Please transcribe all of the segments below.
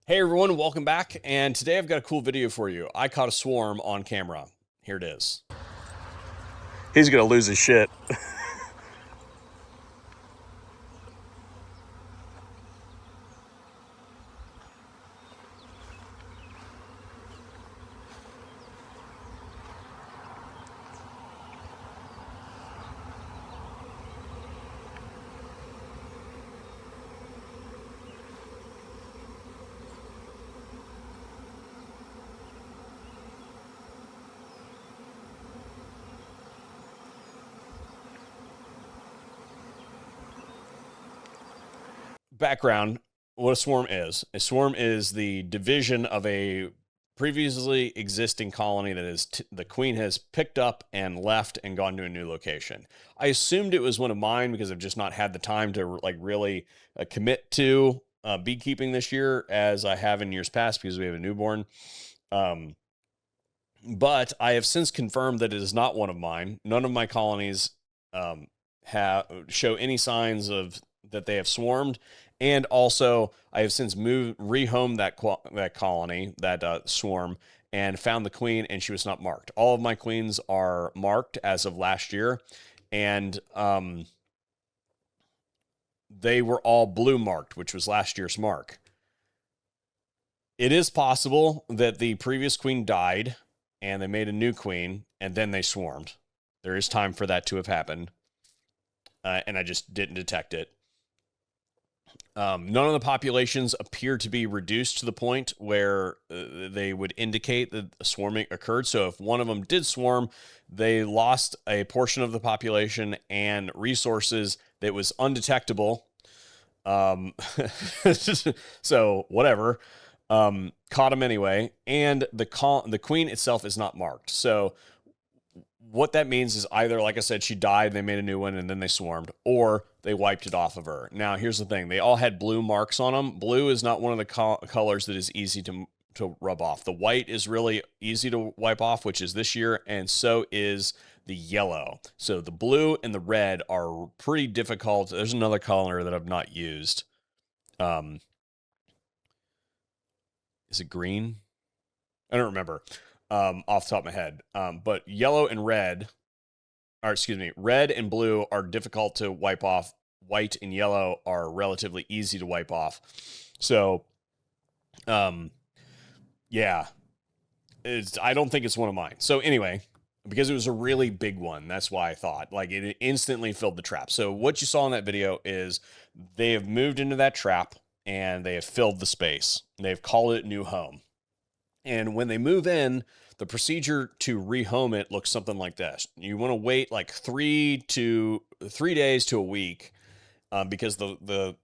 Hey everyone, welcome back. And today I've got a cool video for you. I caught a swarm on camera. Here it is. He's gonna lose his shit. Background, what a swarm is. A swarm is the division of a previously existing colony that is the queen has picked up and left and gone to a new location. I assumed it was one of mine because I've just not had the time to really commit to beekeeping this year as I have in years past because we have a newborn. Um, but I have since confirmed that it is not one of mine. None of my colonies um, show any signs of that they have swarmed, and also I have since rehomed that colony, that swarm, and found the queen, and she was not marked. All of my queens are marked as of last year, and they were all blue marked, which was last year's mark. It is possible that the previous queen died and they made a new queen and then they swarmed. There is time for that to have happened. And I just didn't detect it. None of the populations appear to be reduced to the point where they would indicate that swarming occurred. So if one of them did swarm, they lost a portion of the population and resources that was undetectable. So whatever. Caught him anyway, and the queen itself is not marked. So what that means is either, like I said, she died, they made a new one, and then they swarmed, or they wiped it off of her. Now, here's the thing. They all had blue marks on them. Blue is not one of the colors that is easy to rub off. The white is really easy to wipe off, which is this year, and so is the yellow. So the blue and the red are pretty difficult. There's another color that I've not used. Is it green? I don't remember off the top of my head. But yellow and red, or excuse me, red and blue are difficult to wipe off. White and yellow are relatively easy to wipe off. So, yeah, I don't think it's one of mine. So anyway, because it was a really big one, that's why I thought like it instantly filled the trap. So what you saw in that video is they have moved into that trap and they have filled the space. They've called it new home. And when they move in, the procedure to rehome it looks something like this. You want to wait like 3 days to a week because the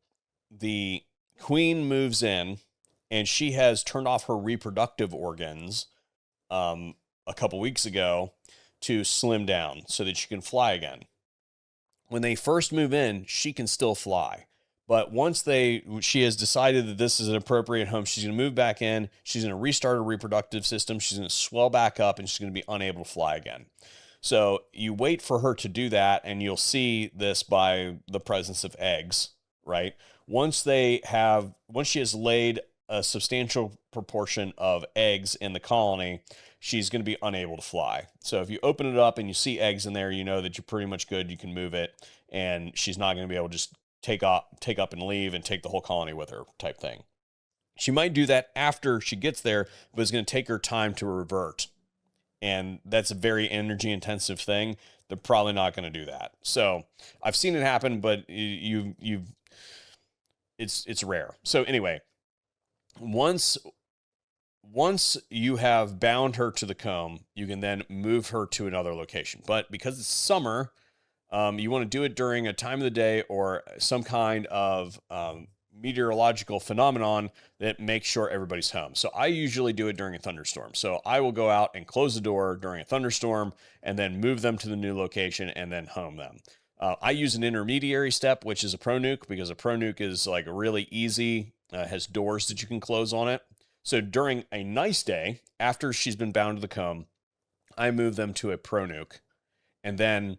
queen moves in and she has turned off her reproductive organs a couple weeks ago to slim down so that she can fly again. When they first move in, she can still fly. But once she has decided that this is an appropriate home, she's going to move back in. She's going to restart her reproductive system. She's going to swell back up and she's going to be unable to fly again. So you wait for her to do that, and you'll see this by the presence of eggs, right? Once she has laid a substantial proportion of eggs in the colony, she's going to be unable to fly. So if you open it up and you see eggs in there, you know that you're pretty much good. You can move it, and she's not going to be able to just take up and leave and take the whole colony with her type thing. She might do that after she gets there, but it's going to take her time to revert. And that's a very energy intensive thing. They're probably not going to do that. So I've seen it happen, but it's rare. So anyway, once you have bound her to the comb, you can then move her to another location. But because it's summer, you want to do it during a time of the day or some kind of meteorological phenomenon that makes sure everybody's home. So I usually do it during a thunderstorm. So I will go out and close the door during a thunderstorm and then move them to the new location and then home them. I use an intermediary step, which is a pro nuke, because a pro nuke is like really easy, has doors that you can close on it. So during a nice day, after she's been bound to the comb, I move them to a pro nuke. And then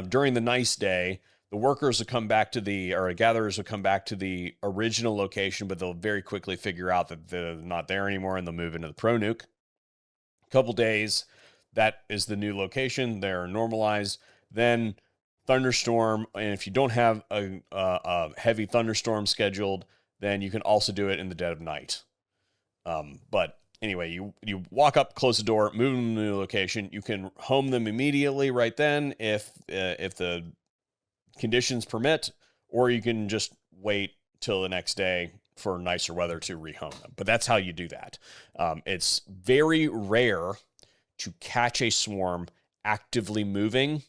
during the nice day, the workers will come back to or gatherers will come back to the original location, but they'll very quickly figure out that they're not there anymore and they'll move into the pro nuke. A couple days, that is the new location. They're normalized. Then thunderstorm, and if you don't have a heavy thunderstorm scheduled, then you can also do it in the dead of night. But anyway, you walk up, close the door, move them to the new location. You can home them immediately right then if the conditions permit, or you can just wait till the next day for nicer weather to rehome them. But that's how you do that. It's very rare to catch a swarm actively moving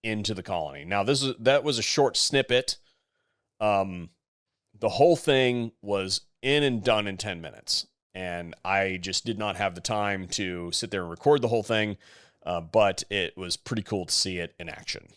into the colony. Now, that was a short snippet. The whole thing was in and done in 10 minutes. And I just did not have the time to sit there and record the whole thing. But it was pretty cool to see it in action.